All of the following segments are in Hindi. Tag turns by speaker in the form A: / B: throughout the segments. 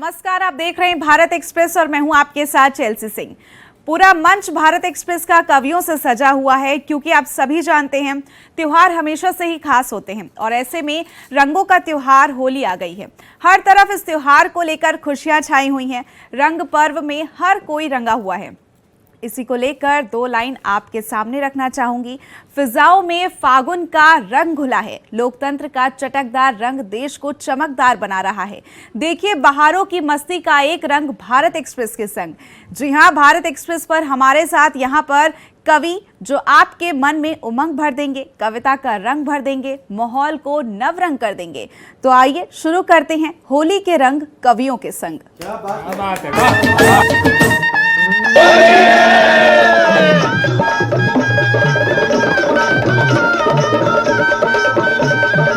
A: नमस्कार, आप देख रहे हैं भारत एक्सप्रेस और मैं हूं आपके साथ चेल्सी सिंह। पूरा मंच भारत एक्सप्रेस का कवियों से सजा हुआ है क्योंकि आप सभी जानते हैं त्योहार हमेशा से ही खास होते हैं और ऐसे में रंगों का त्योहार होली आ गई है। हर तरफ इस त्योहार को लेकर खुशियां छाई हुई हैं। रंग पर्व में हर कोई रंगा हुआ है। इसी को लेकर दो लाइन आपके सामने रखना चाहूंगी। फिजाओं में फागुन का रंग घुला है, लोकतंत्र का चटकदार रंग देश को चमकदार बना रहा है। देखिए बहारों की मस्ती का एक रंग भारत एक्सप्रेस के संग। जी हां, भारत एक्सप्रेस पर हमारे साथ यहां पर कवि जो आपके मन में उमंग भर देंगे, कविता का रंग भर देंगे, माहौल को नवरंग कर देंगे। तो आइए शुरू करते हैं होली के रंग कवियों के संग।
B: क्या बात है।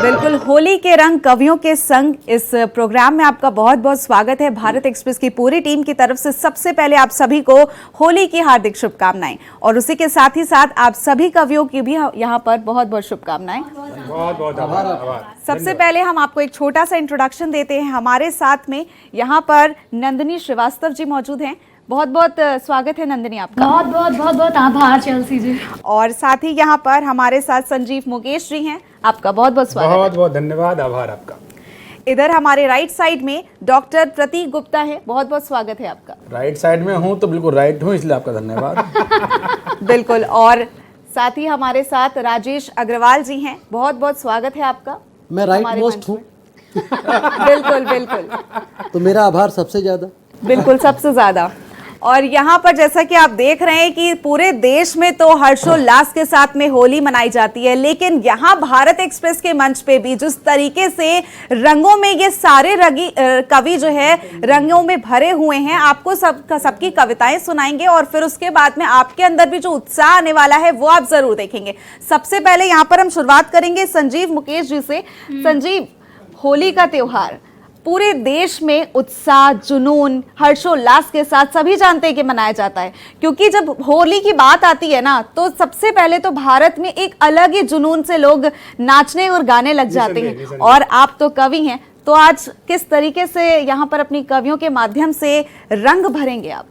A: बिल्कुल, होली के रंग कवियों के संग इस प्रोग्राम में आपका बहुत बहुत स्वागत है। भारत एक्सप्रेस की पूरी टीम की तरफ से सबसे पहले आप सभी को होली की हार्दिक शुभकामनाएं और उसी के साथ ही साथ आप सभी कवियों की भी यहाँ पर बहुत बहुत शुभकामनाएं।
B: बहुत बहुत आभार।
A: सबसे पहले हम आपको एक छोटा सा इंट्रोडक्शन देते हैं। हमारे साथ में यहाँ पर नंदिनी श्रीवास्तव जी मौजूद हैं। बहुत बहुत स्वागत है नंदिनी आपका।
C: बहुत बहुत आभार चेल्सी जी।
A: और साथ ही यहाँ पर हमारे साथ संजीव मुकेश जी हैं, आपका बहुत बहुत स्वागत है।
B: बहुत बहुत धन्यवाद, आभार आपका।
A: इधर हमारे राइट साइड में डॉक्टर प्रतीक गुप्ता है, बहुत बहुत स्वागत है आपका।
D: राइट साइड में हूँ तो बिल्कुल राइट हूँ, इसलिए आपका धन्यवाद।
A: बिल्कुल, और साथ ही हमारे साथ राजेश अग्रवाल जी हैं, बहुत बहुत स्वागत है आपका।
E: मैं राइट मोस्ट हूँ।
A: बिल्कुल बिल्कुल,
E: तो मेरा आभार सबसे ज्यादा।
A: बिल्कुल सबसे ज्यादा। और यहाँ पर जैसा कि आप देख रहे हैं कि पूरे देश में तो हर्षोल्लास के साथ में होली मनाई जाती है, लेकिन यहाँ भारत एक्सप्रेस के मंच पे भी जिस तरीके से रंगों में ये सारे कवि जो है रंगों में भरे हुए हैं, आपको सबकी कविताएं सुनाएंगे और फिर उसके बाद में आपके अंदर भी जो उत्साह आने वाला है वो आप जरूर देखेंगे। सबसे पहले यहाँ पर हम शुरुआत करेंगे संजीव मुकेश जी से। संजीव, होली का त्योहार पूरे देश में उत्साह, जुनून, हर्षोल्लास के साथ सभी जानते हैं कि मनाया जाता है, क्योंकि जब होली की बात आती है ना तो सबसे पहले तो भारत में एक अलग ही जुनून से लोग नाचने और गाने लग जाते हैं। और आप तो कवि हैं, तो आज किस तरीके से यहाँ पर अपनी कवियों के माध्यम से रंग भरेंगे आप?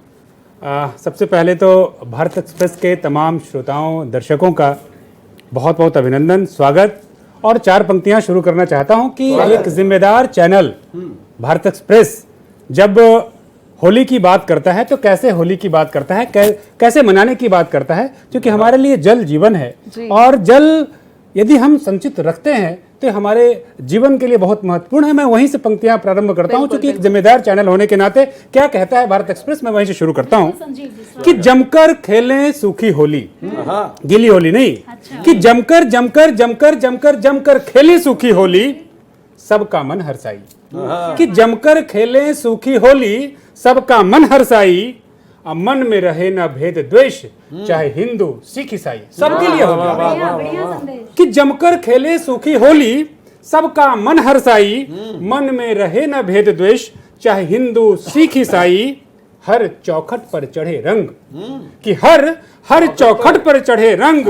B: सबसे पहले तो भारत एक्सप्रेस के तमाम श्रोताओं, दर्शकों का बहुत बहुत अभिनंदन, स्वागत। और चार पंक्तियां शुरू करना चाहता हूं कि एक जिम्मेदार चैनल भारत एक्सप्रेस जब होली की बात करता है तो कैसे होली की बात करता है, कैसे मनाने की बात करता है, क्योंकि हमारे लिए जल जीवन है और जल यदि हम संचित रखते हैं तो हमारे जीवन के लिए बहुत महत्वपूर्ण है। मैं वहीं से पंक्तियां प्रारंभ करता हूं, क्योंकि एक जिम्मेदार चैनल होने के नाते क्या कहता है भारत एक्सप्रेस, मैं वहीं से शुरू करता हूं कि जमकर खेलें सूखी होली, गीली होली नहीं। कि जमकर जमकर जमकर जमकर जमकर खेलें सूखी होली, सबका मन हर्षाई। कि जमकर खेलें सूखी होली, सबका मन हर्षाई, मन में रहे न भेद द्वेष, चाहे हिंदू सिख ईसाई, सबके लिए होली। कि जमकर खेले सूखी होली, सबका मन हर्षाई, मन में रहे न भेद द्वेष, चाहे हिंदू सिख ईसाई, हर चौखट पर चढ़े रंग। कि हर चौखट पर चढ़े रंग,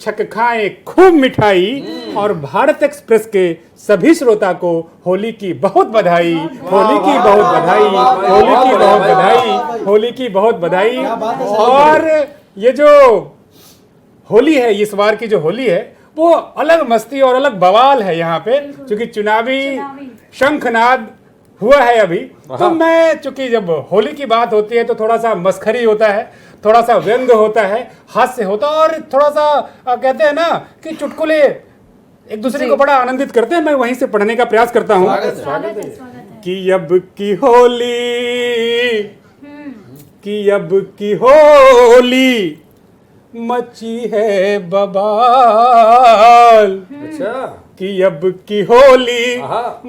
B: छक खाएं खूब मिठाई। और भारत एक्सप्रेस के सभी श्रोता को होली की बहुत बधाई, होली की बहुत बधाई, होली की बहुत बधाई, होली की बहुत बधाई। और ये जो होली है, इस बार की जो होली है वो अलग मस्ती और अलग बवाल है यहाँ पे, क्योंकि चुनावी शंखनाद हुआ है अभी। तो मैं, चूंकि जब होली की बात होती है तो थोड़ा सा मस्खरी होता है, थोड़ा सा व्यंग होता है, हास्य होता है और थोड़ा सा कहते हैं ना कि चुटकुले एक दूसरे को बड़ा आनंदित करते हैं। मैं वहीं से पढ़ने का प्रयास करता हूँ कि अब की होली, कि अब की होली मची है बवाल। अच्छा। कि अब की होली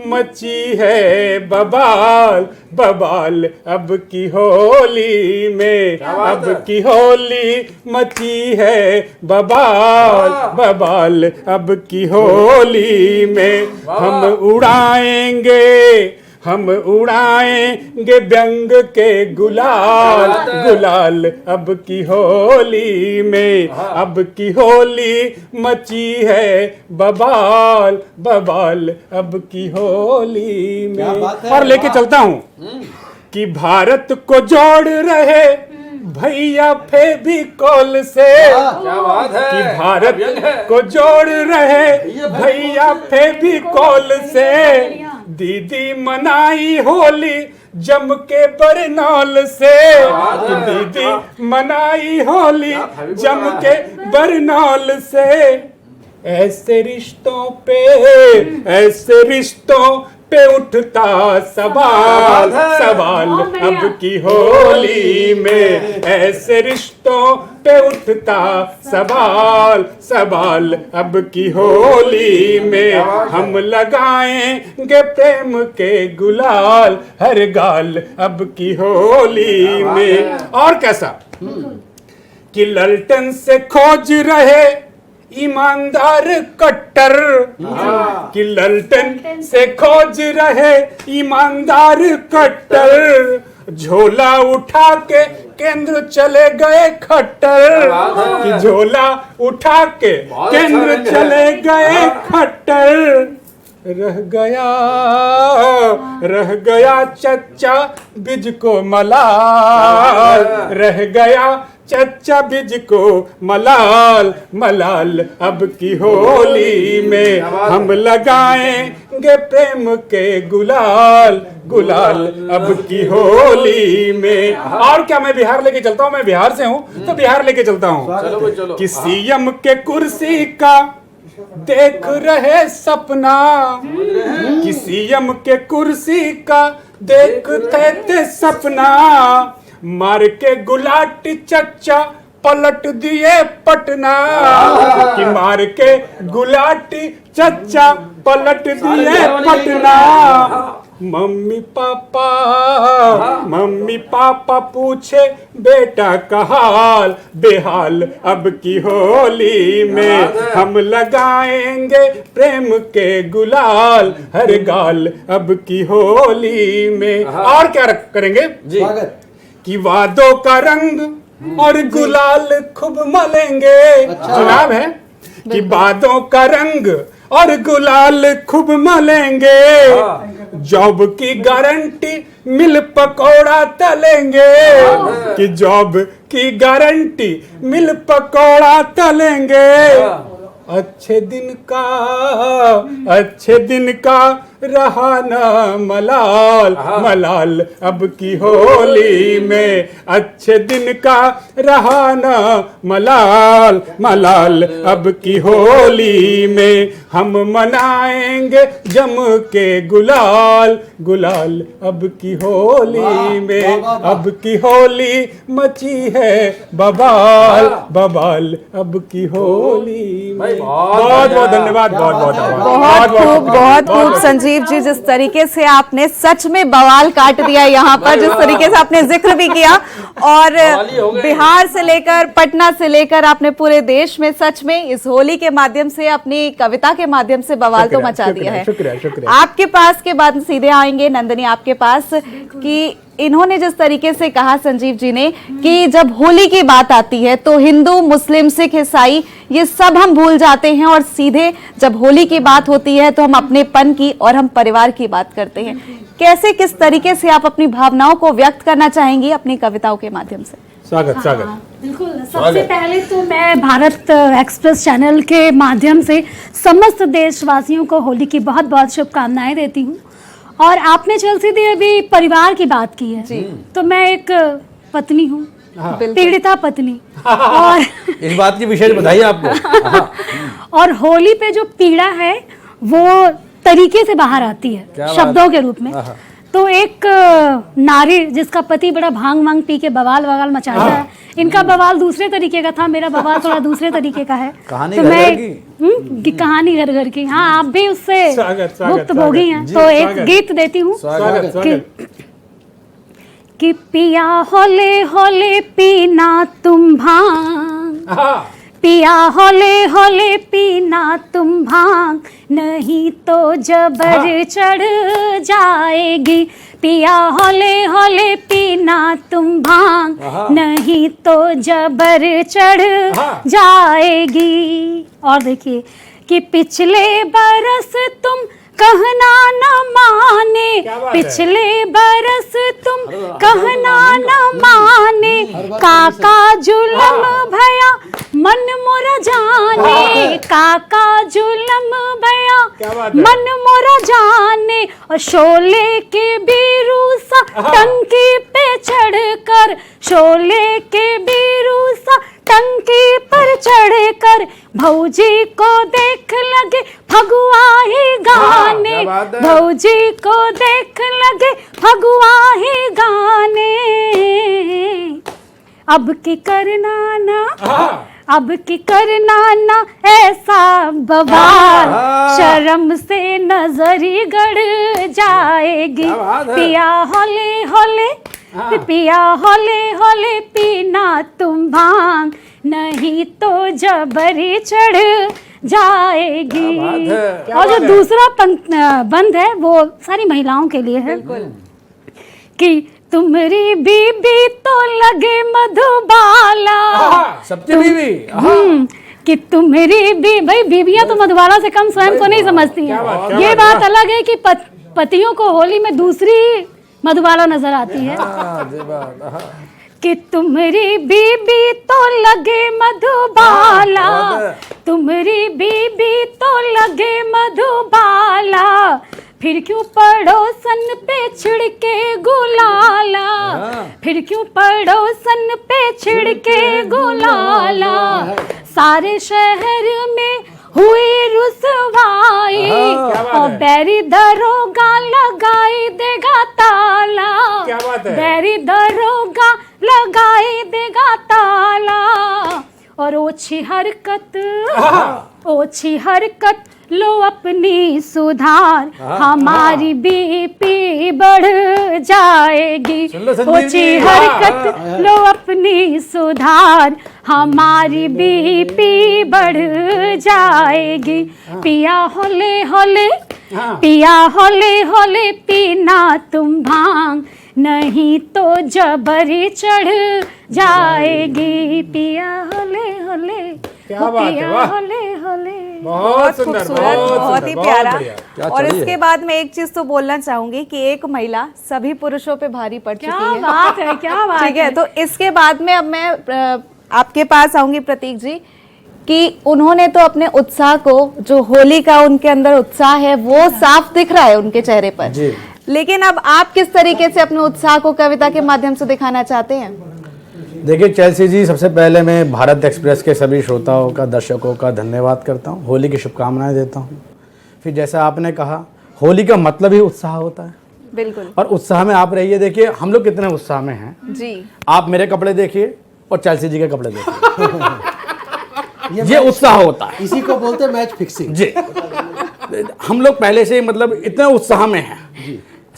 B: मची है बवाल, बवाल अब की होली में, अब की होली मची है बवाल, बवाल अब की होली में। हम उड़ाएंगे हम उड़ाएंगे व्यंग के गुलाल गुलाल अब की होली में, अब की होली मची है बवाल बवाल अब की होली में।
E: क्या बात है,
B: और लेके चलता हूं कि भारत को जोड़ रहे भैया फेविकोल से,
D: क्या बात है,
B: कि भारत को जोड़ रहे भैया फेविकोल से, दीदी मनाई होली जम के बरनौल से, कि दीदी मनाई होली जम के बरनौल से। ऐसे रिश्तों पे उठता सवाल सवाल अब की होली में, ऐसे रिश्तों पे उठता सवाल सवाल अब की होली में। हम लगाएंगे प्रेम के गुलाल हर गाल अब की होली में। और कैसा कि ललटन से खोज रहे ईमानदार कट्टर, कि ललटन से खोज रहे ईमानदार कट्टर, झोला उठा के केंद्र चले गए खट्टर, कि झोला उठा के केंद्र चले गए खट्टर। रह गया चच्चा बिज को मलाल, रह गया चच्चा बिज को मलाल मलाल अब की होली में। हम लगाएंगे प्रेम के गुलाल गुलाल अब की होली में। और क्या मैं बिहार लेके चलता हूँ, मैं बिहार से हूँ तो बिहार लेके चलता हूँ कि सीएम के कुर्सी का देख रहे सपना, कि सीएम के कुर्सी का देखते थे सपना, मार के गुलाटी चच्चा पलट दिए पटना, कि मार के गुलाटी चच्चा पलट दिए पटना। मम्मी पापा पूछे बेटा का हाल बेहाल अब की होली में। हम लगाएंगे प्रेम के गुलाल हर गाल अब की होली में। और क्या करेंगे
E: स्वागत
B: कि वादों का रंग और गुलाल खूब मलेंगे। चुनाव है कि वादों का रंग और गुलाल खूब मलेंगे, जॉब की गारंटी मिल पकौड़ा तलेंगे, कि जॉब की गारंटी मिल पकौड़ा तलेंगे। अच्छे दिन का रहा ना मलाल मलाल अब की होली में। अच्छे दिन का रहा ना मलाल मलाल अब की होली में। हम मनाएंगे जम के गुलाल गुलाल अब की होली में। अब की होली मची है बवाल बवाल अब की होली में। बहुत बहुत धन्यवाद, बहुत
A: खूब संजीव जी, जिस तरीके से आपने सच में बवाल काट दिया यहाँ पर, जिस तरीके से आपने जिक्र भी किया, और बिहार से लेकर पटना से लेकर आपने पूरे देश में सच में इस होली के माध्यम से, अपनी कविता के माध्यम से बवाल तो मचा दिया है।
B: शुक्रिया।
A: आपके पास के बाद सीधे आएंगे नंदिनी आपके पास, कि इन्होंने जिस तरीके से कहा संजीव जी ने कि जब होली की बात आती है तो हिंदू मुस्लिम सिख ईसाई ये सब हम भूल जाते हैं, और सीधे जब होली की बात होती है तो हम अपनेपन की और हम परिवार की बात करते हैं। कैसे, किस तरीके से आप अपनी भावनाओं को व्यक्त करना चाहेंगी अपनी कविताओं के माध्यम से?
B: स्वागत।
C: बिल्कुल। सबसे पहले तो मैं भारत एक्सप्रेस चैनल के माध्यम से समस्त देशवासियों को होली की बहुत बहुत शुभकामनाएं देती हूँ। और आपने चलती थी अभी परिवार की बात की है जी, तो मैं एक पत्नी हूँ, पीड़िता पत्नी, और
D: इस बात की विशेष बधाई आपको।
C: और होली पे जो पीड़ा है वो तरीके से बाहर आती है शब्दों के रूप में। तो एक नारी जिसका पति बड़ा भांग वांग पी के बवाल ववाल मचाता है, इनका बवाल दूसरे तरीके का था, मेरा बवाल थोड़ा दूसरे तरीके का है।
D: कहानी
C: तो
D: घर
C: मैं
D: की।
C: कहानी घर घर की। हाँ, आप भी उससे मुक्त भोगी हैं। तो एक गीत देती हूँ कि पिया होले होले पीना तुम भांग, पिया हौले हौले पीना तुम भांग, नहीं तो जबर चढ़ जाएगी। पिया हौले हौले पीना तुम भांग, नहीं तो जबर चढ़ जाएगी। और देखिए कि पिछले बरस तुम कहना न माने, पिछले बरस तुम कहना न माने, काका जुलम भया मन मोरा जाने, काका जुलम भया मन मोरा जाने। और शोले के बीरू सा टंकी पे चढ़कर, शोले के बीरू सा टंकी पर चढ़कर, भौजी को देख लगे फगुआ ही गाने, भौजी को देख लगे फगुआ ही गाने। अब की करना ना, अब की करना ना ऐसा बवाल, शर्म से नजरी गड़ जाएगी। पिया हौले हौले, पिया हौले हौले पीना तुम भांग, नहीं तो जबरी चढ़ जाएगी। और जो दूसरा बंद है वो सारी महिलाओं के लिए है कि तुम्हारी बीबी तो लगे मधुबाला,
D: सबकी बीवी
C: कि तुम्हारी भाई बीबियां तो मधुबाला से कम स्वयं को नहीं समझती हैं। ये बात अलग है कि पतियों को होली में दूसरी मधुबाला नजर आती है कि तुम्हारी बीबी तो लगे मधुबाला, तुम्हारी बीबी तो लगे मधुबाला, फिर क्यों पड़ोसन पे छिड़के गुलाला, फिर क्यों पड़ोसन पे छिड़के गुलाला। सारे शहर में हुई रुसवाई, और बैरी दरोगा लगाई देगा ताला, बैरी दरोगा लगाई देगा ताला। और ओछी हरकत, ओछी हरकत लो अपनी सुधार, हमारी बीपी बढ़ जाएगी। ओछी हरकत लो अपनी सुधार, हमारी बीपी बढ़ जाएगी। पिया हौले हौले, पिया हौले हौले पीना तुम भांग, नहीं तो जबरी चढ़ जाएगी। पिया हौले हौले, पिया हौले हौले।
A: बहुत खूबसूरत, बहुत ही प्यारा। और इसके बाद मैं एक चीज तो बोलना चाहूंगी कि एक महिला सभी पुरुषों पे भारी पड़ चुकी है।
C: क्या बात है, क्या बात
A: ठीक है। तो इसके बाद में अब मैं आपके पास आऊंगी प्रतीक जी, कि उन्होंने तो अपने उत्साह को, जो होली का उनके अंदर उत्साह है वो साफ दिख रहा है उनके चेहरे पर
D: जी।
A: लेकिन अब आप किस तरीके से अपने उत्साह को कविता के माध्यम से दिखाना चाहते हैं?
D: देखिए चेल्सी जी, सबसे पहले मैं भारत एक्सप्रेस के सभी श्रोताओं का, दर्शकों का धन्यवाद करता हूँ, होली की शुभकामनाएं देता हूँ। फिर जैसा आपने कहा, होली का मतलब ही उत्साह होता है।
A: बिल्कुल।
D: और उत्साह में आप रहिए। देखिए हम लोग कितने उत्साह में हैं
A: जी।
D: आप मेरे कपड़े देखिए और चेल्सी जी के कपड़े देखिए ये उत्साह होता है,
E: इसी को बोलते हैं मैच फिक्सिंग
D: जी। हम लोग पहले से मतलब इतने उत्साह में हैं,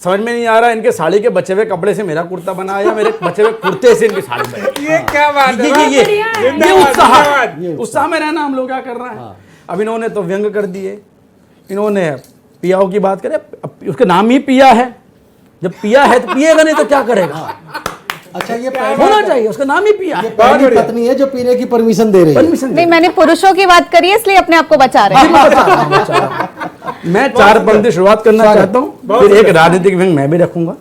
D: समझ में नहीं आ रहा इनके साड़ी के बचे हुए कपड़े से मेरा कुर्ता बना या मेरे बचे हुए कुर्ते से इनकी साड़ी बनी।
B: ये क्या बात है,
D: ये उत्साह में रहना हम लोग क्या कर रहे हैं। अब इन्होंने तो व्यंग कर दिए, इन्होंने पियाओं की बात करे, उसका नाम ही पिया है, जब पिया है तो पिएगा, नहीं तो क्या करेगा।
E: अच्छा, ये
D: होना चाहिए, उसका नाम ही पिया है।
E: पहली पत्नी है जो पीने की परमिशन दे रही है।
A: नहीं, मैंने पुरुषों की बात करी है इसलिए अपने आप को बचा रहे हैं।
D: मैं 4 पंक्ति शुरुआत करना चाहता हूँ, फिर एक राजनीतिक व्यंग मैं भी रखूंगा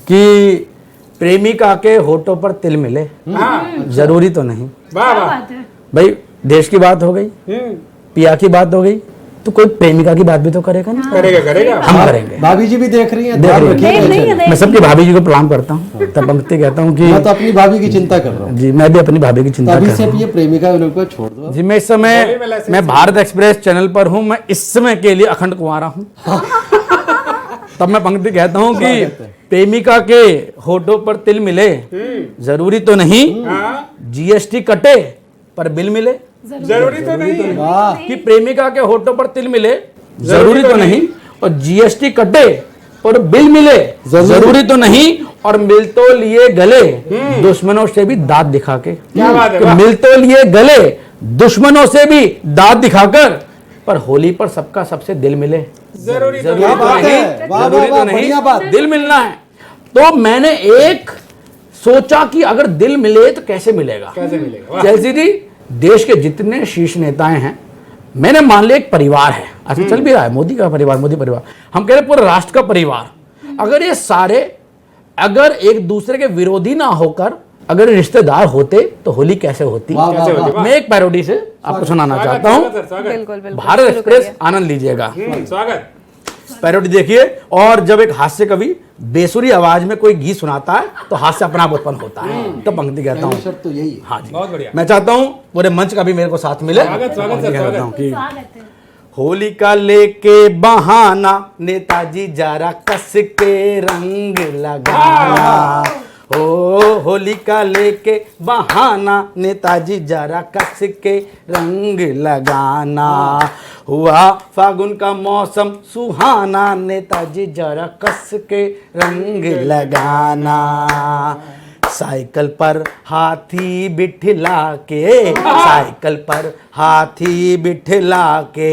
D: कि प्रेमिका के होठों पर तिल मिले, जरूरी तो नहीं। भाई देश की बात हो गई, पिया की बात हो गई, तो कोई प्रेमिका की बात भी तो करेगा ना।
B: करेगा हम
D: करेंगे।
E: भाभी जी भी देख रही हैं,
D: मैं सबकी भाभी जी को प्रणाम करता हूँ, तब पंक्ति कहता हूँ कि
E: मैं तो अपनी भाभी की चिंता कर रहा हूँ
D: जी, मैं भी अपनी भाभी की चिंता कर
E: अभी
D: रहा
E: से
D: हूँ
E: ये प्रेमिका उन लोग को छोड़ दो
D: जी। मैं इस समय मैं भारत एक्सप्रेस चैनल पर हूँ, मैं इस समय के लिए अखंड कुंवारा हूँ। तब मैं पंक्ति कहता हूँ कि प्रेमिका के होठों पर तिल मिले, जरूरी तो नहीं, जीएसटी कटे पर बिल मिले।
B: जरूरी तो नहीं
E: वाह
D: कि प्रेमिका के होठों पर तिल मिले, जरूरी तो नहीं, और जीएसटी कटे और बिल मिले, जरूरी तो नहीं, और मिल तो लिए गले दुश्मनों से भी दांत दिखा के।
B: क्या बात है,
D: मिल तो लिए गले दुश्मनों से भी दांत दिखाकर, पर होली पर सबका सबसे दिल मिले।
B: जरूरी तो
E: क्या बात है, वाह वाह वाह, बढ़िया बात।
D: दिल मिलना है। तो मैंने एक सोचा कि अगर दिल मिले तो कैसे मिलेगा।
B: कैसे मिलेगा? वाह।
D: चेल्सी जी, देश के जितने शीर्ष नेताएं हैं, मैंने मान लिया एक परिवार है, अच्छा चल भी रहा है, मोदी का परिवार, मोदी परिवार, हम कह रहे पूरे राष्ट्र का परिवार। अगर ये सारे अगर एक दूसरे के विरोधी ना होकर अगर रिश्तेदार होते तो होली कैसे होती।
E: वाह, वाह, वाह।
D: मैं एक पैरोडी से आपको सुनाना चाहता हूं,
A: बिल्कुल बिल्कुल
D: भारत
A: शुरू
D: एक्सप्रेस
A: करिए।
D: आनंद लीजिएगा।
B: स्वागत।
D: पैरोडी देखिए, और जब एक हास्य कवि बेसुरी आवाज में कोई गीत सुनाता है तो हास्य अपना आप उत्पन्न होता है। तो पंक्ति कहता हूँ,
E: शर्त तो यही है।
D: हाँ जी,
B: बहुत बढ़िया।
D: मैं चाहता हूँ पूरे मंच का भी मेरे को साथ मिले।
B: स्वागत, स्वागत,
D: पंक्ति
B: स्वागत।
D: कहता हूँ कि
C: स्वागत है।
D: होली का लेके बहाना, नेताजी जरा कस के रंग लगाना। हो होली का लेके बहाना, नेताजी जरा कस के रंग लगाना। हुआ फागुन का मौसम सुहाना, नेताजी जरा कस के रंग लगाना। साइकिल पर हाथी बिठला के, साइकिल पर हाथी बिठला के,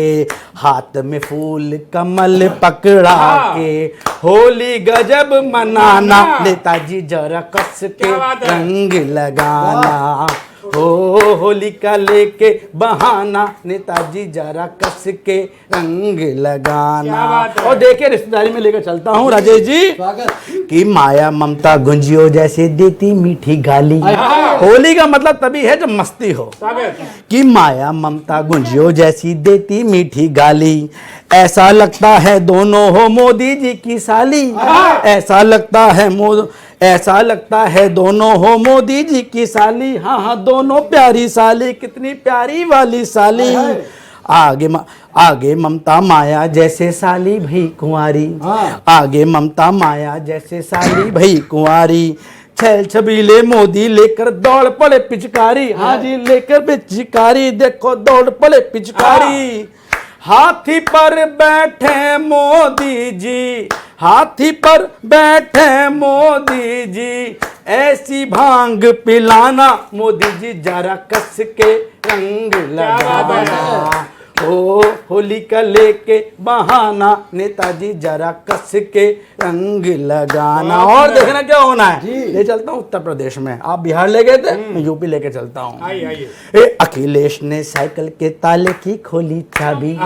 D: हाथ में फूल कमल पकड़ा के, होली गजब मनाना, नेताजी जरा कस के
B: क्या बात है?
D: रंग लगाना। हो होली का लेके बहाना, नेताजी जरा कस के रंग लगाना।
B: क्या बात है?
D: और देखिए रिश्तेदारी में लेकर चलता हूँ राजेश जी
E: स्वागत।
D: कि माया ममता गुंजियो जैसे देती मीठी गाली। होली का मतलब तभी है जब मस्ती हो।
B: स्वागत।
D: कि माया ममता गुंजियो जैसी देती मीठी गाली। ऐसा लगता है दोनों हो मोदी जी की साली। ऐसा लगता है दोनों हो मोदी जी की साली। हाँ हाँ, दोनों प्यारी साली, कितनी प्यारी वाली साली। आगे ममता माया जैसे साली भई कुंवारी। आगे ममता माया जैसे साली भई कुंवारी। छल छबीले मोदी लेकर दौड़ पड़े पिचकारी। हाँ जी, लेकर पिचकारी, देखो दौड़ पड़े पिचकारी। हाथी पर बैठे मोदी जी, हाथी पर बैठे मोदी जी, ऐसी भांग पिलाना, मोदी जी जरा कस के रंग लगाना। ओ होली का लेके बहाना, नेताजी जरा कस के रंग लगाना। और देखना क्या होना है, ले चलता हूँ उत्तर प्रदेश में। आप बिहार ले गए थे, मैं यूपी लेके चलता हूँ।
B: आइए।
D: अखिलेश ने साइकिल के ताले की खोली चाबी।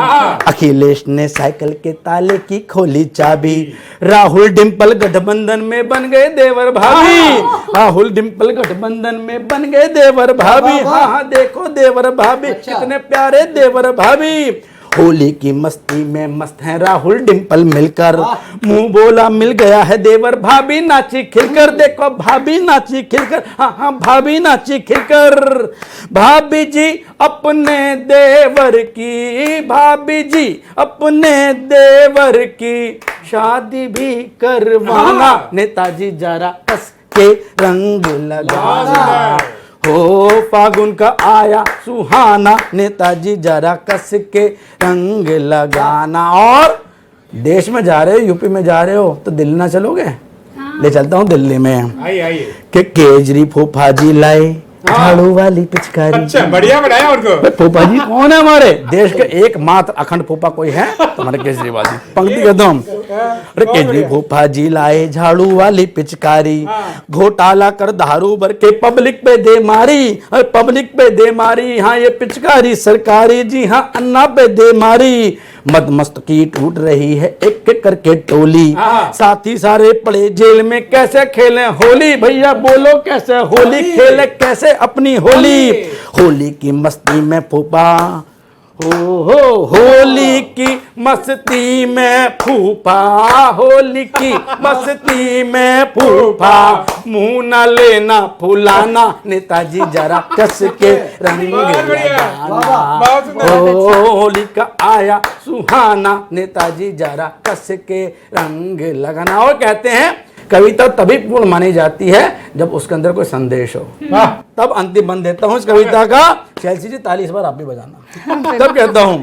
D: अखिलेश ने साइकिल के ताले की खोली चाबी। राहुल डिंपल गठबंधन में बन गए देवर भाभी। राहुल डिंपल गठबंधन में बन गए देवर भाभी। हाँ हाँ, देखो देवर भाभी, कितने प्यारे देवर भाभी। होली की मस्ती में मस्त है राहुल डिंपल मिलकर। मुंह बोला मिल गया है देवर, भाभी नाची खिलकर। देखो भाभी नाची खिलकर, हाँ हाँ भाभी नाची खिलकर। भाभी जी अपने देवर की, भाभी जी अपने देवर की शादी भी करवाना, नेताजी जरा कस के रंग लगाना। हो फागुन का आया सुहाना, नेताजी जरा कस के रंग लगाना। और देश में जा रहे हो, यूपी में जा रहे हो तो दिल्ली ना चलोगे? ले चलता हूँ दिल्ली में।
B: आइए।
D: कि केजरी फूफा जी लाए झाड़ू वाली पिचकारी।
B: अच्छा, बढ़िया बनाया उनको।
D: फूफा जी कौन है हमारे देश के एकमात्र अखंड फूफा कोई है तो हमारे केजरीवाल जी। पंक्ति कहता हूँ, अरे केजरी फूफा जी लाए झाड़ू वाली पिचकारी। घोटाला कर दारू भर के पब्लिक पे दे मारी। अरे पब्लिक पे दे मारी, हाँ ये पिचकारी सरकारी। जी हाँ, अन्ना पे दे मारी। मदमस्तकी टूट रही है एक एक करके टोली। साथी सारे पड़े जेल में, कैसे खेलें होली। भैया बोलो कैसे होली खेले, कैसे अपनी होली। होली की मस्ती में फूफा, हो होली की मस्ती में फूफा, होली की मस्ती में फूफा। मुंह न लेना फुलाना, नेताजी जरा कस के रंग लगाना। होली का आया सुहाना, नेताजी जरा कस के रंग लगाना। और कहते हैं कविता तभी पूर्ण मानी जाती है जब उसके अंदर कोई संदेश हो। तब अंतिम बंद देता हूं इस कविता का। चेल्सी जी ताली इस बार आप भी बजाना। तब कहता हूं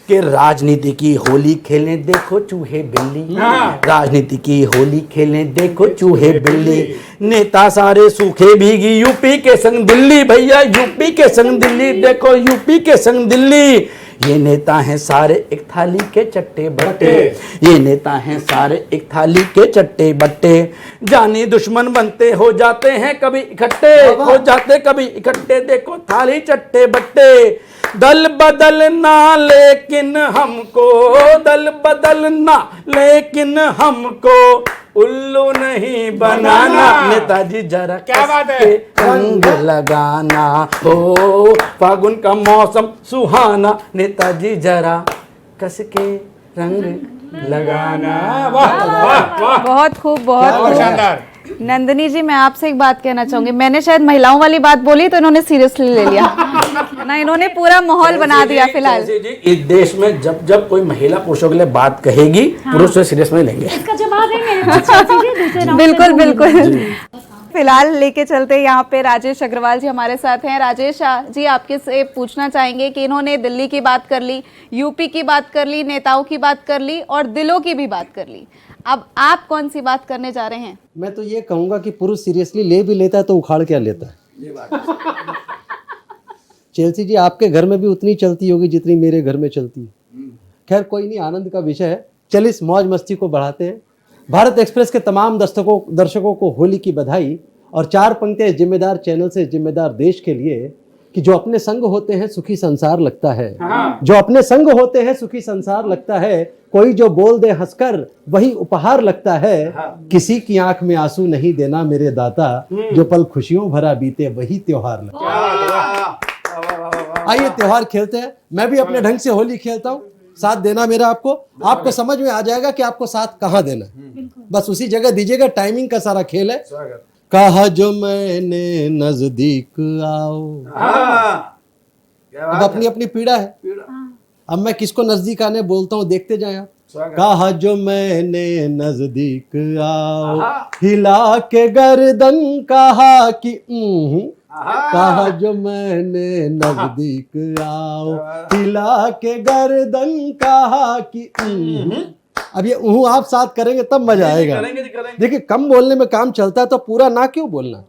D: कि राजनीति की होली खेलने देखो चूहे बिल्ली, राजनीति की होली खेलने देखो चूहे बिल्ली, नेता सारे सूखे भीगी यूपी के संग दिल्ली, भैया यूपी के संग दिल्ली, देखो यूपी के संग दिल्ली, ये नेता हैं सारे एक थाली के चट्टे बट्टे, ये नेता हैं सारे एक थाली के चट्टे बट्टे, जानी दुश्मन बनते हो जाते हैं कभी इकट्ठे, हो जाते कभी इकट्ठे, देखो थाली चट्टे बट्टे, दल बदलना लेकिन हमको, दल बदलना लेकिन हमको उल्लू नहीं बनाना, नेताजी जरा
B: क्या बात है?
D: रंग लगाना, हो फागुन का मौसम सुहाना, नेताजी जरा कस के रंग
B: लगाना। वाह वाह वाह,
A: बहुत खूब, बहुत
B: बहुत
A: खूब।
B: शानदार।
A: नंदिनी जी, मैं आपसे एक बात कहना चाहूंगी। मैंने शायद महिलाओं वाली बात बोली तो इन्होंने सीरियसली ले लिया ना, इन्होंने पूरा माहौल बना दिया फिलहाल।
D: जी, इस देश में जब जब कोई महिला पुरुषों के लिए बात कहेगी, पुरुष उसे सीरियस में लेंगे।
C: इसका जवाब है मेरे पास, चेल्सी जी, दूसरे राउंड
A: बिल्कुल
C: में
A: बिल्कुल। फिलहाल लेके चलते यहाँ पे राजेश अग्रवाल जी हमारे साथ हैं। राजेश जी, आपके से पूछना चाहेंगे कि इन्होंने दिल्ली की बात कर ली, यूपी की बात कर ली, नेताओं की बात कर ली और दिलों की भी बात कर ली, अब आप कौन सी बात करने जा रहे हैं?
E: मैं तो ये कहूंगा कि पुरुष सीरियसली ले भी लेता है तो उखाड़ क्या लेता है। चेल्सी जी, आपके घर में भी उतनी चलती होगी जितनी मेरे घर में चलती है। खैर कोई नहीं, आनंद का विषय है। चल इस मौज मस्ती को बढ़ाते हैं। भारत एक्सप्रेस के तमाम दर्शकों को होली की बधाई और 4 पंक्तियां इस जिम्मेदार चैनल से जिम्मेदार देश के लिए कि जो अपने संग होते हैं सुखी संसार लगता है, जो अपने संग होते हैं सुखी संसार लगता है, कोई जो बोल दे हंसकर वही उपहार लगता है, किसी की आंख में आंसू नहीं देना मेरे दाता, जो पल खुशियों भरा बीते वही त्योहार लगता है। आइए त्योहार खेलते हैं। मैं भी अपने ढंग से होली खेलता हूँ, साथ देना मेरा आपको समझ में आ जाएगा कि आपको साथ कहाँ देना है, बस उसी जगह दीजिएगा। टाइमिंग का सारा खेल है। कहा जो मैंने नजदीक आओ, अब अपनी अपनी पीड़ा है। अब मैं किसको नजदीक आने बोलता हूँ, देखते जाए आप। कहा जो मैंने नजदीक आओ, हिला के गर्दन कहा कि कहा जो मैंने नजदीक आओ, हिला के गर्दन कहा कि अब ये आप साथ करेंगे तब मजा आएगा। देखिए, कम बोलने में काम चलता है तो पूरा ना क्यों बोलना,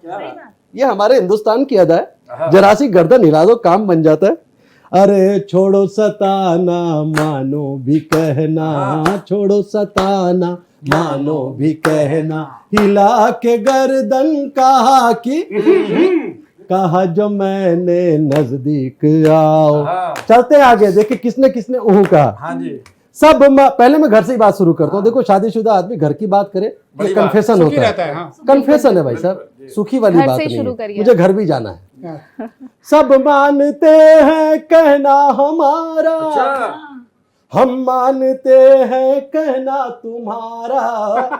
E: ये हमारे हिंदुस्तान की अदा है। जरा सी गर्दन हिला दो काम बन जाता है। अरे छोड़ो सताना मानो भी कहना, छोड़ो सताना मानो भी कहना, हिला के गर्दन कहा कि कहा जो मैंने नजदीक आओ। चलते आगे, देखिए किसने किसने कहा। हाँ जी। सब पहले मैं घर से ही बात शुरू करता हूँ। देखो, शादीशुदा आदमी घर की बात करे तो कन्फेशन होता है। कन्फेशन है भाई साहब, सुखी वाली बात नहीं है। मुझे घर भी जाना है। सब मानते हैं कहना हमारा, हम मानते हैं कहना तुम्हारा,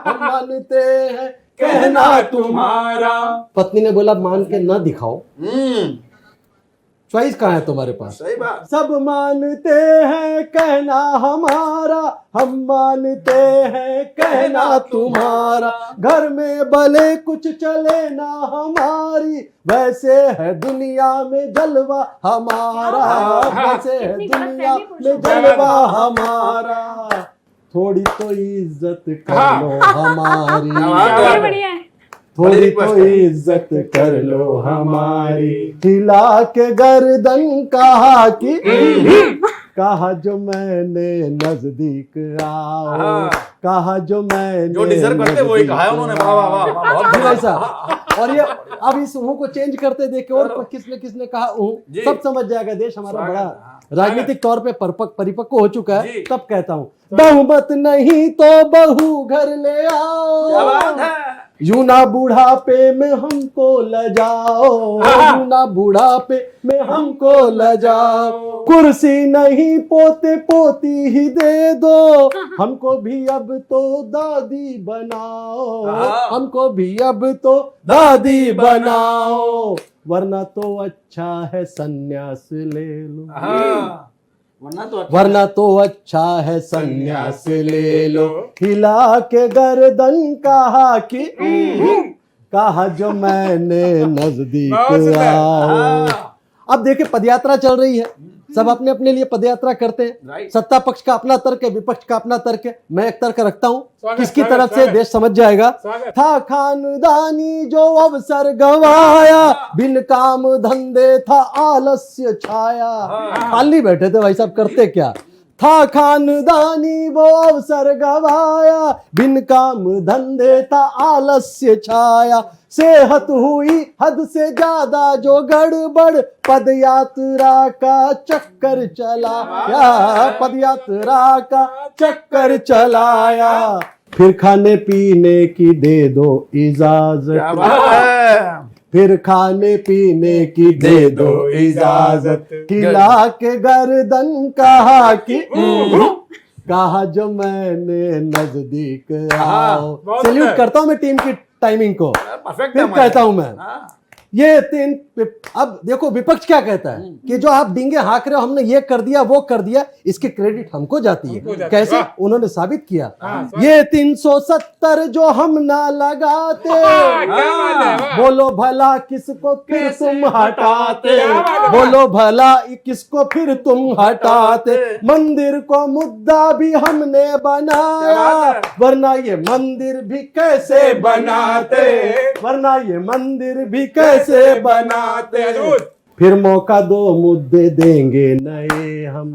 E: हम मानते हैं कहना तुम्हारा। पत्नी ने बोला मान के ना दिखाओ, चॉइस कहाँ है तुम्हारे पास? सही बात। सब मानते हैं कहना हमारा, हम मानते हैं कहना तुम्हारा, घर में भले कुछ चले ना हमारी, वैसे है दुनिया में जलवा हमारा, वैसे है दुनिया में जलवा हमारा, थोड़ी तो इज्जत कर लो हमारी,
C: बढ़िया है।
E: थोड़ी तो इज्जत कर लो हमारी, हिला के गर्दन कहा कि कहा जो मैंने नजदीक आओ, कहा जो मैंने
D: जो डिजर्व करते वही कहा है उन्होंने। वाह वाह वाह, बहुत
E: ऐसा। और ये अब इस को चेंज करते देखे और किसने कहा सब समझ जाएगा। देश हमारा बड़ा राजनीतिक तौर पे परिपक्व हो चुका है। तब कहता हूँ, बहुमत नहीं तो बहू घर ले आओ, यूं ना बुढ़ापे में हमको लजाओ, यूं ना बुढ़ापे में हमको लजाओ, कुर्सी नहीं पोते पोती ही दे दो, हमको भी अब तो दादी बनाओ, हमको भी अब तो दादी बनाओ, वरना तो अच्छा है सन्यास ले लो, वरना तो अच्छा है सन्यास ले लो, हिला के गर्दन कहा कि कहा जो मैंने नजदीक आओ। अब देखिए पदयात्रा चल रही है, सब अपने अपने लिए पदयात्रा करते हैं। सत्ता पक्ष का अपना तर्क है, विपक्ष का अपना तर्क है। मैं एक तर्क रखता हूँ, किसकी तरफ से देश समझ जाएगा। था खानदानी जो अवसर गंवाया, बिन काम धंधे था आलस्य छाया। खाली बैठे थे भाई साहब, करते क्या। था खानदानी वो अवसर गवाया, बिन काम धंधे था आलस्य छाया। सेहत हुई हद से ज्यादा जो गड़बड़, पदयात्रा का चक्कर चलाया, पदयात्रा का चक्कर चलाया। फिर खाने पीने की दे दो इजाजत, फिर खाने पीने की दे दो इजाजत। हिला के गर्दन कहा कि कहा जो मैंने नजदीक आओ। सैल्यूट करता हूं मैं टीम की टाइमिंग को। फिर कहता हूं मैं ये तीन। अब देखो विपक्ष क्या कहता है कि जो आप डींगे हाँक रहे हो, हमने ये कर दिया वो कर दिया, इसकी क्रेडिट हमको जाती है। कैसे? उन्होंने साबित किया। ये 370 जो हम ना लगाते, बोलो भला किसको फिर तुम हटाते, बोलो भला किसको फिर तुम हटाते। मंदिर को मुद्दा भी हमने बनाया, वरना ये मंदिर भी कैसे बनाते, वरना ये मंदिर भी कैसे बनाते। फिर मौका दो मुद्दे देंगे नए हम,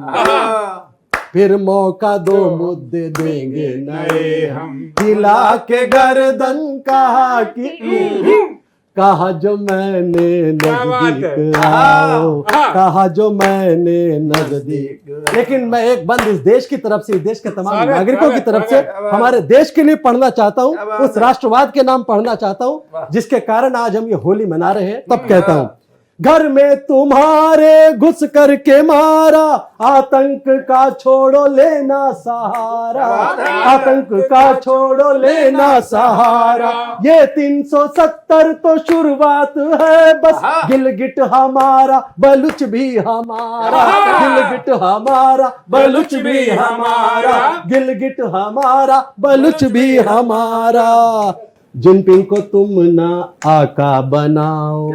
E: फिर मौका दो मुद्दे देंगे नए हम। हिला के गर्दन कहा कि कहा जो मैंने नजदीक आओ, कहा जो मैंने नजदीक। लेकिन मैं एक बंद इस देश की तरफ से, इस देश के तमाम नागरिकों की तरफ से हमारे देश के लिए पढ़ना चाहता हूँ, उस राष्ट्रवाद के नाम पढ़ना चाहता हूँ जिसके कारण आज हम ये होली मना रहे हैं। तब कहता हूँ, घर में तुम्हारे घुस करके मारा, आतंक का छोड़ो लेना सहारा, आतंक का छोड़ो लेना सहारा। ये 370 तो शुरुआत है बस, गिलगिट हमारा बलुच भी हमारा, गिलगिट हमारा बलुच भी हमारा, गिलगिट हमारा बलुच भी हमारा। जिनपिंग को तुम ना आका बनाओ,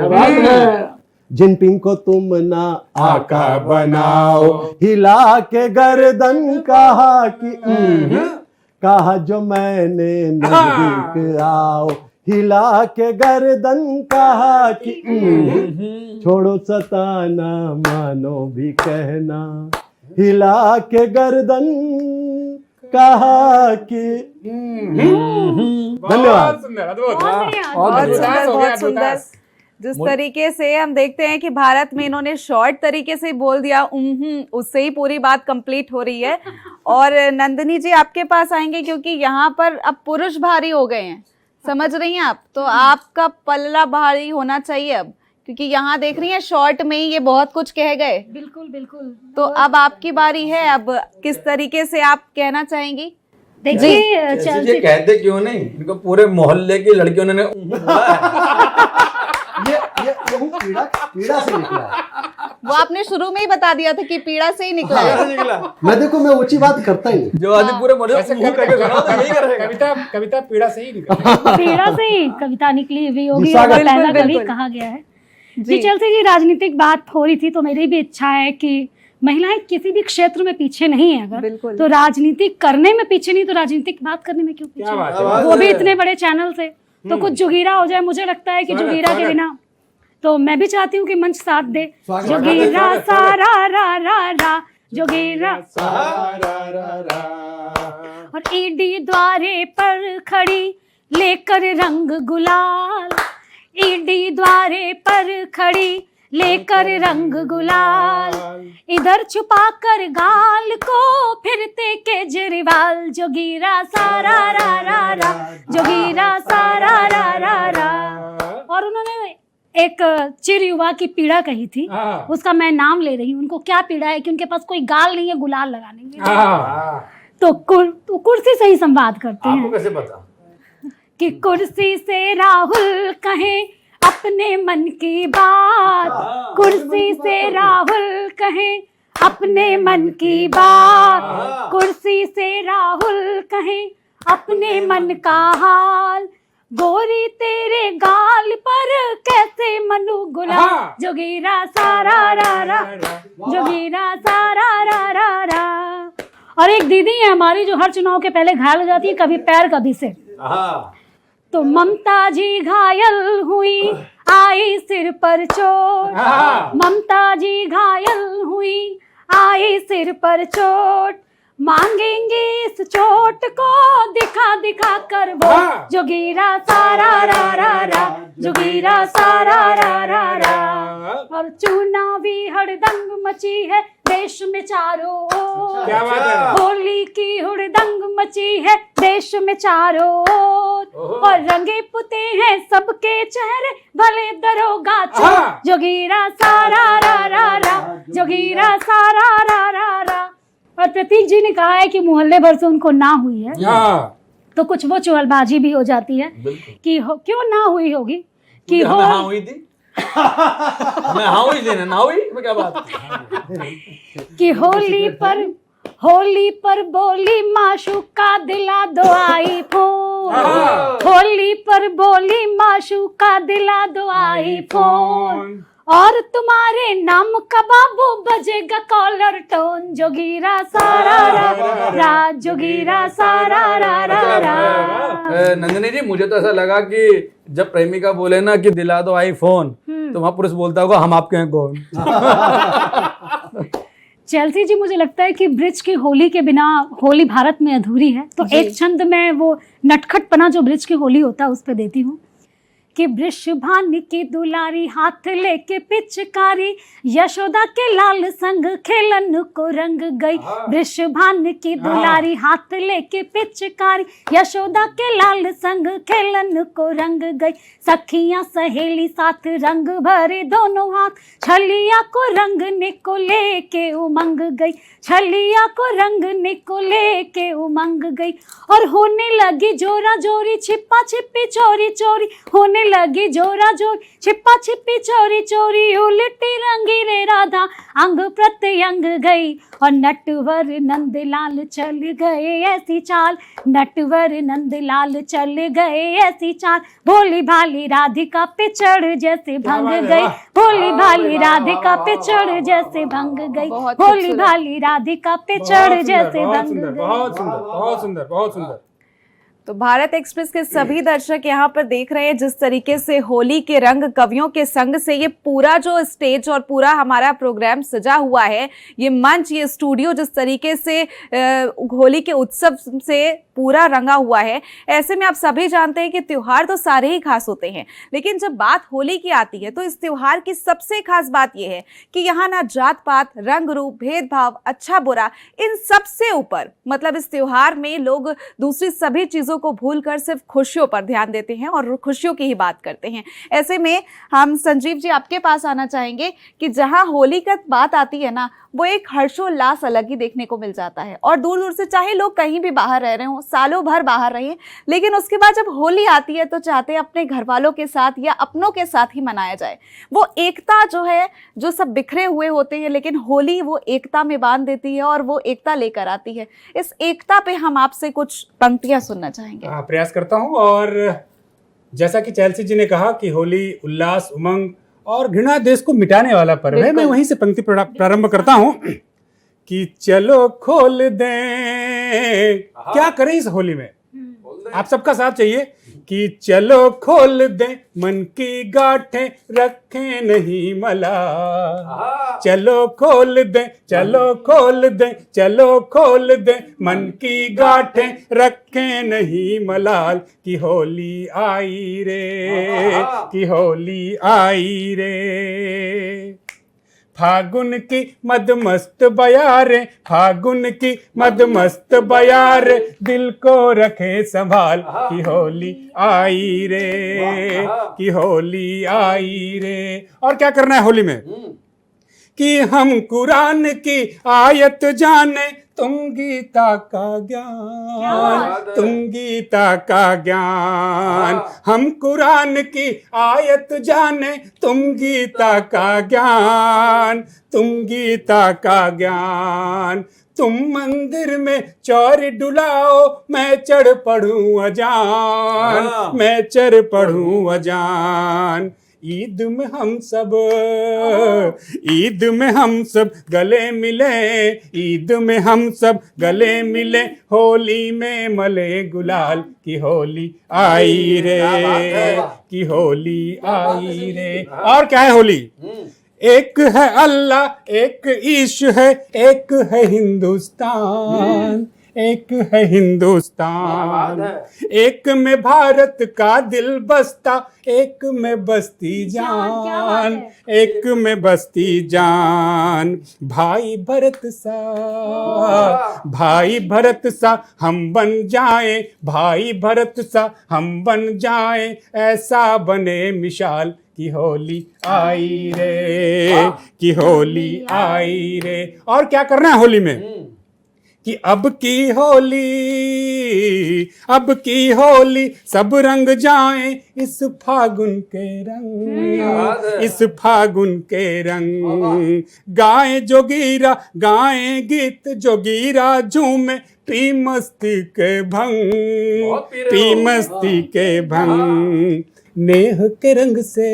E: जिनपिंग को तुम ना आका बनाओ। हिला के गर्दन कहा कि कहा जो मैंने नजदीक आओ। हिला के गर्दन कहा कि छोड़ो सताना मानो भी कहना। हिला के गर्दन कहा कि धन्यवाद।
A: बहुत सुंदर। जिस तरीके से हम देखते हैं कि भारत में इन्होंने शॉर्ट तरीके से बोल दिया, उससे ही पूरी बात कंप्लीट हो रही है। और नंदिनी जी आपके पास आएंगे क्योंकि यहाँ पर अब पुरुष भारी हो गए हैं, समझ रही हैं आप, तो आपका पल्ला भारी होना चाहिए अब, क्योंकि यहाँ देख रही हैं शॉर्ट में ही ये बहुत कुछ कह गए।
C: बिल्कुल बिल्कुल।
A: तो अब आपकी बारी है, अब किस तरीके से आप कहना चाहेंगी?
C: देखिए
D: ये कहते क्यों नहीं, इनको पूरे मोहल्ले की लड़कियों ने
E: ये पीड़ा से निकला है।
A: वो आपने शुरू में ही बता दिया था कि पीड़ा से ही निकला है।
E: मैं देखो मैं ऊंची बात करता ही नहीं।
D: जो आदमी पूरे मोहल्ले को करके सुना तो यही करेगा।
B: कविता पीड़ा से ही निकली,
C: पीड़ा से ही कविता निकली हुई होगी,
E: स्वागत।
C: पहला कवि
A: बिल्कुल।
C: कहा गया है। जी चलते जी, राजनीतिक बात हो रही थी तो मेरी भी इच्छा है कि महिलाएं किसी भी क्षेत्र में पीछे नहीं है, अगर
A: बिल्कुल।
C: तो राजनीति करने में पीछे नहीं तो राजनीतिक बात करने में क्यों पीछे?
B: बात है।
C: वो भी इतने बड़े चैनल से, तो कुछ जुगीरा हो जाए। मुझे लगता है कि जुगीरा के बिना, तो मैं भी चाहती हूँ कि मंच साथ दे। जोगीरा सारा रा रा रा, जोगीरा और ईडी द्वारे पर खड़ी लेकर रंग गुलाल, ईडी द्वारे पर खड़ी लेकर रंग गुलाल। इधर छुपा कर गाल को फिरते केजरीवाल। जोगीरा सारा रा रा रा, जोगीरा सारा रा रा रा। और उन्होंने एक चिर युवा की पीड़ा कही थी, उसका मैं नाम ले रही हूँ। उनको क्या पीड़ा है कि उनके पास कोई गाल नहीं है गुलाल लगाने के, तो कुर्सी से ही संवाद करते हैं।
D: आपको कैसे पता
C: कि कुर्सी से राहुल कहें अपने मन की बात, कुर्सी से राहुल कहें अपने मन की बात, कुर्सी से राहुल कहें अपने मन का हाल। गोरी तेरे गाल पर कैसे मनू गुलाब, जोगीरा सारा रा रा, जोगीरा सारा रा रा रा। और एक दीदी है हमारी जो हर चुनाव के पहले घायल हो जाती है, कभी पैर कभी सिर। तो ममता जी घायल हुई, आई सिर पर चोट, ममता जी घायल हुई, आई सिर पर चोट, मांगेंगे इस चोट को दिखा दिखा कर वो, जोगीरा सारा रा रा रा, जोगीरा सारा रा रा रा। और चुनावी हड़दंग मची है देश में चारों ओर,
B: क्या बात है?
C: होली की हुड़दंग मची है देश में चारों ओर, और रंगे पुते हैं सबके चेहरे भले दरोगा चोर, जोगीरा सारा रा रा रा, जोगीरा सारा रा रा रा। और प्रतीक जी ने कहा है कि मोहल्ले भर से उनको ना हुई है, तो कुछ वो चुगलबाजी भी हो जाती है कि क्यों ना हुई होगी कि हो
D: हाँ हुई थी मैं हाँ हुई थी ना हुई मैं क्या बात
C: कि होली पर बोली माशूका दिला दो आई फोन, होली पर बोली माशूका दिला दो आई फोन, और तुम्हारे नाम का बाबू बजेगा कॉलर टोन, जोगीरा सारा रा रा, जोगीरा सारा रा रा रा।
D: नंदिनी जी मुझे तो ऐसा लगा कि जब प्रेमिका बोले ना कि दिला दो आईफोन, तो वहां पुरुष बोलता होगा हम आपके हैं कौन।
C: चेल्सी जी, मुझे लगता है कि ब्रिज की होली के बिना होली भारत में अधूरी है, तो एक छंद में वो नटखटपना जो ब्रिज की होली होता है उस पर देती हूँ कि वृषभान की दुलारी हाथ लेके पिचकारी, यशोदा के लाल संग खेलन को रंग गई, वृषभान की दुलारी हाथ लेके पिचकारी, यशोदा के लाल संग खेलन को रंग गई, सखियां सहेली साथ रंग भरे दोनों हाथ, छलिया को रंगने को लेके उमंग गई, छलिया को रंगने को लेके उमंग गई, और होने लगी जोरा जोरी छिपा छिपी चोरी चोरी, होने लगी जोरा जोर छिपा छिपी चोरी चोरी, उलटी रंगी रे राधा अंग प्रत्यंग गई, और नटवर नंदलाल चल गए ऐसी चाल, नटवर नंदलाल चल गए ऐसी चाल, भोली भाली राधिका पे चढ़ जैसे भंग गई, भोली भाली राधिका पे चढ़ जैसे भंग गई, भोली भाली राधिका पे चढ़ जैसे भंग गई।
B: बहुत सुंदर, बहुत सुंदर, बहुत सुंदर।
A: तो भारत एक्सप्रेस के सभी दर्शक यहाँ पर देख रहे हैं जिस तरीके से होली के रंग कवियों के संग से ये पूरा जो स्टेज और पूरा हमारा प्रोग्राम सजा हुआ है, ये मंच, ये स्टूडियो जिस तरीके से होली के उत्सव से पूरा रंगा हुआ है। ऐसे में आप सभी जानते हैं कि त्योहार तो सारे ही खास होते हैं, लेकिन जब बात होली की आती है तो इस त्योहार की सबसे खास बात यह है कि यहाँ ना जात पात, रंग रूप, भेदभाव, अच्छा बुरा, इन सब से ऊपर मतलब इस त्योहार में लोग दूसरी सभी चीज़ों को भूलकर सिर्फ खुशियों पर ध्यान देते हैं और खुशियों की ही बात करते हैं। ऐसे में हम संजीव जी आपके पास आना चाहेंगे कि जहां होली का बात आती है ना, वो एक हर्षोल्लास अलग ही देखने को मिल जाता है, और दूर दूर से चाहे लोग कहीं भी बाहर रह रहे हो, सालों भर बाहर रहे, लेकिन उसके बाद जब होली आती है तो चाहते हैं अपने घर वालों के साथ या अपनों के साथ ही मनाया जाए। वो एकता जो है, जो सब बिखरे हुए होते हैं, लेकिन होली वो एकता में बांध देती है और वो एकता लेकर आती है। इस एकता पे हम आपसे कुछ पंक्तियां सुनना चाहेंगे।
B: प्रयास करता हूं। और जैसा कि चेल्सी जी ने कहा कि होली उल्लास, उमंग और घृणा देश को मिटाने वाला पर्व है, मैं वहीं से पंक्ति प्रारंभ करता हूं कि चलो खोल दें। क्या करें इस होली में? आप सबका साथ चाहिए कि चलो खोल दें मन की गांठें, रखें नहीं मला। चलो खोल दें, चलो खोल दें, चलो खोल दें मन की गांठें, रखें नहीं मलाल। कि होली आई रे, कि होली आई रे। फागुन की मदमस्त बयारे, फागुन की मदमस्त बयारे, दिल को रखे संभाल। कि होली आई रे, कि होली आई रे। और क्या करना है होली में? कि हम कुरान की आयत जाने, तुम गीता का ज्ञान, तुम गीता का ज्ञान। हम कुरान की आयत जाने, तुम गीता का ज्ञान, तुम गीता का ज्ञान। तुम मंदिर में चौर डुलाओ, मैं चढ़ पढ़ूं अजान, मैं चढ़ पढ़ूं अजान। ईद में हम सब, ईद में हम सब गले मिले, ईद में हम सब गले मिले, होली में मले गुलाल की होली आई रे, की होली आई रे। और क्या है होली? एक है अल्लाह, एक ईश है, एक है हिंदुस्तान, एक है हिंदुस्तान, एक में भारत का दिल बसता, एक में बसती जान, एक में बसती जान। भाई भरत सा, भाई भरत सा हम बन जाए, भाई भरत सा हम बन जाए, ऐसा बने मिसाल की होली आई रे, की होली आई रे। और क्या करना है होली में? कि अब की होली, अब की होली सब रंग जाएं, इस फागुन के रंग, इस फागुन के रंग। गाएं जोगीरा, गाएं गीत जोगीरा, झूमे पी मस्ती के भंग, पी मस्ती के भंग। नेह के रंग से,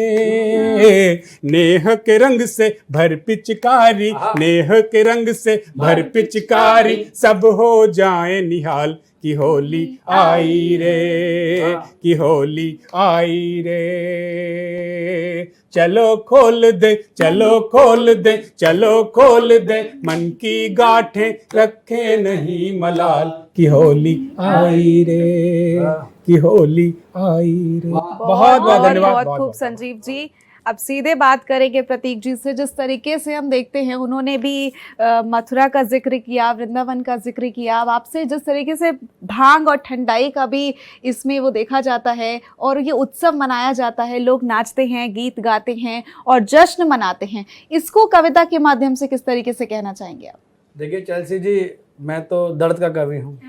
B: नेह के रंग से भर पिचकारी, नेह के रंग से भर पिचकारी, सब हो जाए निहाल की होली आई रे, की होली आई रे। चलो खोल दे, चलो खोल दे, चलो खोल दे, मन की गांठें रखे नहीं मलाल की होली आई रे, की होली आई रे। बहुत बहुत धन्यवाद।
A: बहुत खूब संजीव जी। अब सीधे बात करेंगे प्रतीक जी से। जिस तरीके से हम देखते हैं, उन्होंने भी मथुरा का जिक्र किया, वृंदावन का जिक्र किया। अब आपसे जिस तरीके से भांग और ठंडाई का भी इसमें वो देखा जाता है और ये उत्सव मनाया जाता है, लोग नाचते हैं, गीत गाते हैं और जश्न मनाते हैं, इसको कविता के माध्यम से किस तरीके से कहना चाहेंगे आप?
D: देखिए चेल्सी जी, मैं तो दर्द का कवि हूँ।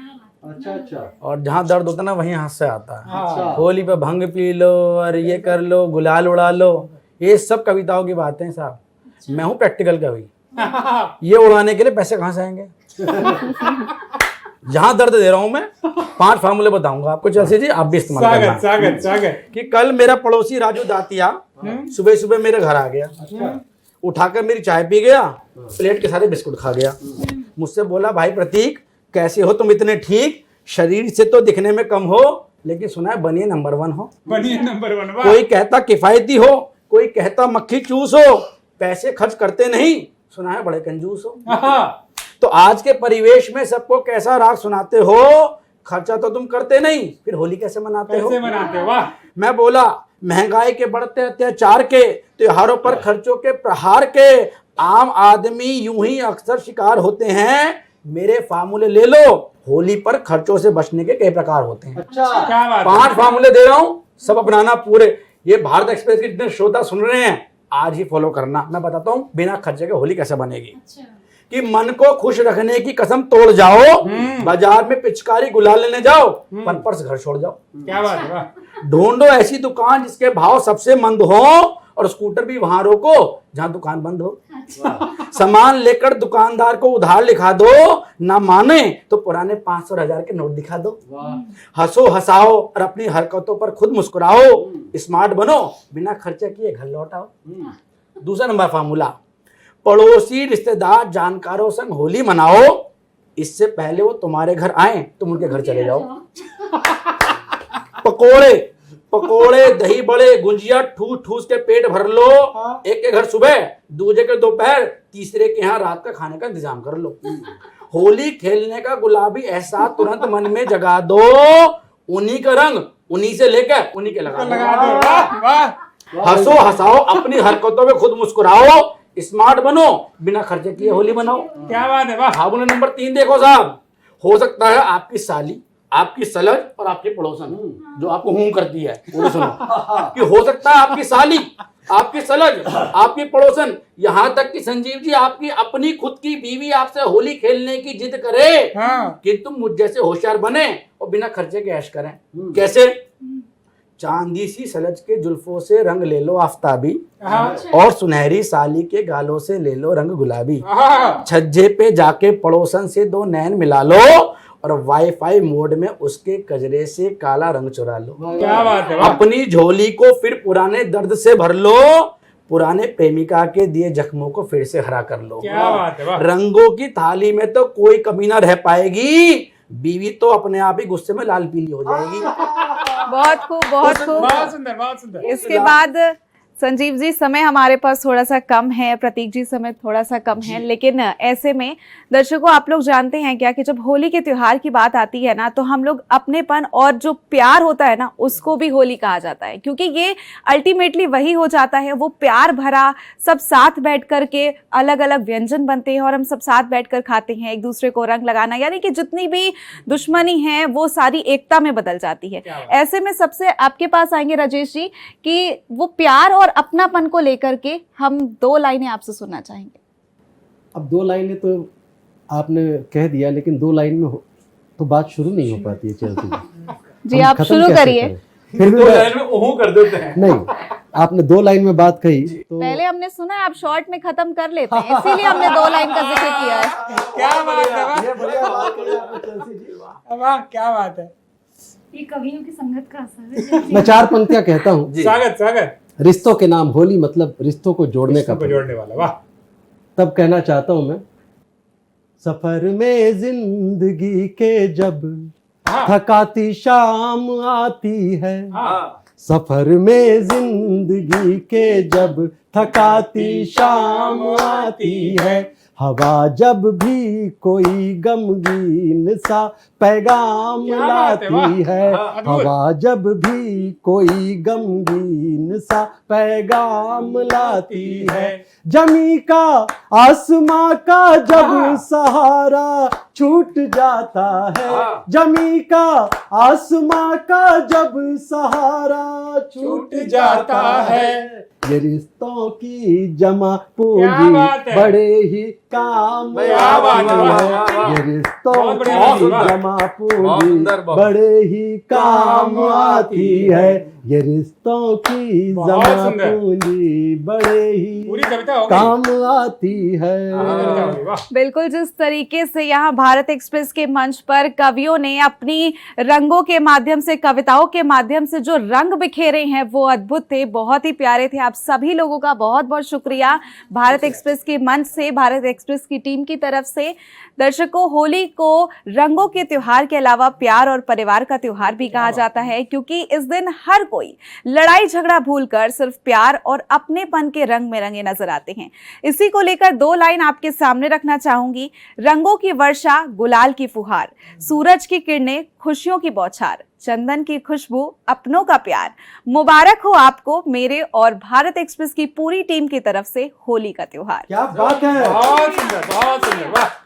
E: अच्छा।
D: और जहाँ दर्द होता है ना, वहीं हाथ से आता है। होली पे भंग पी लो और ये कर लो, गुलाल उड़ा लो, ये सब कविताओं की बातें हैं साहब। मैं हूँ प्रैक्टिकल कवि। ये उड़ाने के लिए पैसे कहाँ से आएंगे? जहाँ दर्द दे रहा हूँ मैं, 5 फार्मूले बताऊंगा आपको चेल्सी जी, आप भी इस्तेमाल करना।
B: स्वागत स्वागत।
D: कि कल मेरा पड़ोसी राजू दातिया सुबह सुबह मेरे घर आ गया, उठाकर मेरी चाय पी गया, प्लेट के सारे बिस्कुट खा गया। मुझसे बोला, भाई प्रतीक कैसे हो तुम इतने ठीक? शरीर से तो दिखने में कम हो, लेकिन सुना है बनिए नंबर 1 हो।
B: बनिए नंबर 1।
D: कोई कहता किफायती हो, कोई कहता मक्खी चूस हो, पैसे खर्च करते नहीं, सुना है बड़े कंजूस हो। तो आज के परिवेश में सबको कैसा राग सुनाते हो? खर्चा तो तुम करते नहीं, फिर होली कैसे मनाते हो?
B: कैसे मनाते हो? वाह।
D: मैं बोला, महंगाई के बढ़ते अत्याचार के, त्योहारों पर खर्चों के प्रहार के, आम आदमी यूं ही अक्सर शिकार होते हैं। मेरे फार्मूले ले लो, होली पर खर्चों से बचने के कई प्रकार होते हैं।
E: अच्छा,
B: क्या बात।
D: 5 फार्मूले दे रहा हूं, सब अपनाना पूरे। ये भारत एक्सप्रेस के जितने श्रोता सुन रहे हैं, आज ही फॉलो करना। मैं बताता हूं बिना खर्चे के होली कैसे बनेगी। कि मन को खुश रखने की कसम तोड़ जाओ, बाजार में पिचकारी गुलाल लेने जाओ, पर पर्स घर छोड़ जाओ।
B: क्या बात है। वाह।
D: ढूंढो ऐसी दुकान जिसके भाव सबसे मंद हो, और स्कूटर भी वहां रोको जहां दुकान बंद हो। सामान लेकर दुकानदार को उधार लिखा दो, ना माने तो पुराने 500 और 1000 के नोट दिखा दो। हंसो हंसाओ और अपनी हरकतों पर खुद मुस्कुराओ, स्मार्ट बनो, बिना खर्चे किए घर लौटाओ। दूसरा नंबर फार्मूला, पड़ोसी रिश्तेदार जानकारों संग होली मनाओ, इससे पहले वो तुम्हारे घर आए तुम उनके घर चले जाओ। पकोड़े पकोड़े, दही बड़े, गुंजिया ठूस ठूस के पेट भर लो। एक के घर सुबह, दूसरे के दोपहर, तीसरे के यहाँ रात का खाने का इंतजाम कर लो। होली खेलने का गुलाबी एहसास तुरंत मन में जगा दो, उन्हीं का रंग उन्हीं से लेकर उन्हीं के लगा दो। हंसो हंसाओ, अपनी हरकतों में खुद मुस्कुराओ, स्मार्ट बनो, बिना खर्चे किए होली मनाओ।
B: क्या बात है। वाह।
D: फार्मूला नंबर 3 देखो साहब, हो सकता है आपकी साली, आपकी सलज और आपकी पड़ोसन जो आपको हूं करती है, वो सुनो। कि हो सकता है आपकी साली, आपकी सलज, आपकी पड़ोसन, यहाँ तक कि संजीव जी आपकी अपनी खुद की बीवी आपसे होली खेलने की जिद करे, कि तुम मुझ जैसे होशियार बने और बिना खर्चे के ऐश करें। कैसे? चांदी सी सलज के जुल्फों से रंग ले लो आफ्ताबी, और सुनहरी साली के गालों से ले लो रंग गुलाबी। छज्जे पे जाके पड़ोसन से दो नैन मिला लो, और वाईफाई मोड में उसके कजरे से काला रंग चुरा लो।
B: क्या बात है,
D: अपनी झोली को फिर पुराने दर्द से भर लो, पुराने प्रेमिका के दिए जख्मों को फिर से हरा कर लो।
B: क्या बात है, वाह।
D: रंगों की थाली में तो कोई कमी ना रह पाएगी, बीवी तो अपने आप ही गुस्से में लाल पीली हो जाएगी।
A: बहुत खूब, बहुत खूब।
B: बहुत सुंदर, बहुत सुंदर।
A: इसके बाद संजीव जी, समय हमारे पास थोड़ा सा कम है, प्रतीक जी समय थोड़ा सा कम है, लेकिन ऐसे में दर्शकों, आप लोग जानते हैं क्या कि जब होली के त्योहार की बात आती है ना, तो हम लोग अपनेपन और जो प्यार होता है ना, उसको भी होली कहा जाता है, क्योंकि ये अल्टीमेटली वही हो जाता है, वो प्यार भरा, सब साथ बैठ कर के अलग अलग व्यंजन बनते हैं और हम सब साथ बैठ कर खाते हैं, एक दूसरे को रंग लगाना, यानी कि जितनी भी दुश्मनी है वो सारी एकता में बदल जाती है। ऐसे में सबसे आपके पास आएंगे राजेश जी कि वो प्यार और अपनापन को लेकर के हम 2 लाइनें आपसे सुनना चाहेंगे।
E: अब 2 लाइनें तो आपने कह दिया, लेकिन 2 लाइन में तो बात शुरू नहीं हो पाती है चलती
A: जी,
E: हम
A: आप
E: खत्म
A: शुरू
E: कैसे
A: करिए।
E: करें? फिर भी
D: 2 लाइन में ओहो कर देते हैं।
E: नहीं, आपने 2 लाइन में बात कही तो
A: पहले हमने सुना है आप शॉर्ट में खत्म कर लेते हैं, इसीलिए हमने 2 लाइन का जिक्र किया है।
B: क्या बात है, वाह।
E: ये बढ़िया बात कही आपने चलती जी।
B: वाह, क्या बात है।
C: ये कवियों की संगत का असर है।
E: मैं 4 पंक्तियां कहता हूँ।
B: स्वागत, स्वागत।
E: रिश्तों के नाम होली, मतलब रिश्तों को जोड़ने का
B: को जोड़ने वाला, वाह।
E: तब कहना चाहता हूं मैं, सफर में जिंदगी के जब थकाती शाम आती है, सफर में जिंदगी के जब थकाती शाम आती है, हवा जब भी कोई गमगीन सा पैगाम लाती है, हवा जब भी कोई गमगीन सा पैगाम लाती है, जमी का आसमां का जब सहारा छूट जाता है, जमी का आसमां का जब सहारा छूट जाता है, ये रिश्तों की जमा पूंजी बड़े ही काम आती है, ये रिश्तों की जमा पूंजी बड़े ही काम आती है, ये रिश्तों की जमा पूंजी बड़े ही
B: पूरी कविता हो गई।
E: काम आती है।
A: बिल्कुल, जिस तरीके से यहाँ भारत एक्सप्रेस के मंच पर कवियों ने अपनी रंगों के माध्यम से, कविताओं के माध्यम से जो रंग बिखेरे हैं वो अद्भुत थे, बहुत ही प्यारे थे। आप सभी लोगों का बहुत बहुत शुक्रिया भारत एक्सप्रेस के मंच से, भारत एक्सप्रेस की टीम की तरफ से। दर्शकों, होली को रंगों के त्योहार के अलावा प्यार और परिवार का त्योहार भी कहा जाता है, क्योंकि इस दिन हर कोई लड़ाई झगड़ा भूलकर सिर्फ प्यार और अपनेपन के रंग में रंगे नजर आते हैं। इसी को लेकर 2 लाइन आपके सामने रखना चाहूंगी। रंगों की वर्षा, गुलाल की फुहार, सूरज की किरणें, खुशियों की बौछार, चंदन की खुशबू, अपनों का प्यार, मुबारक हो आपको मेरे और भारत एक्सप्रेस की पूरी टीम की तरफ से होली का त्योहार।
E: क्या बात है।
B: बहुत सुंदर, बहुत सुंदर, वाह।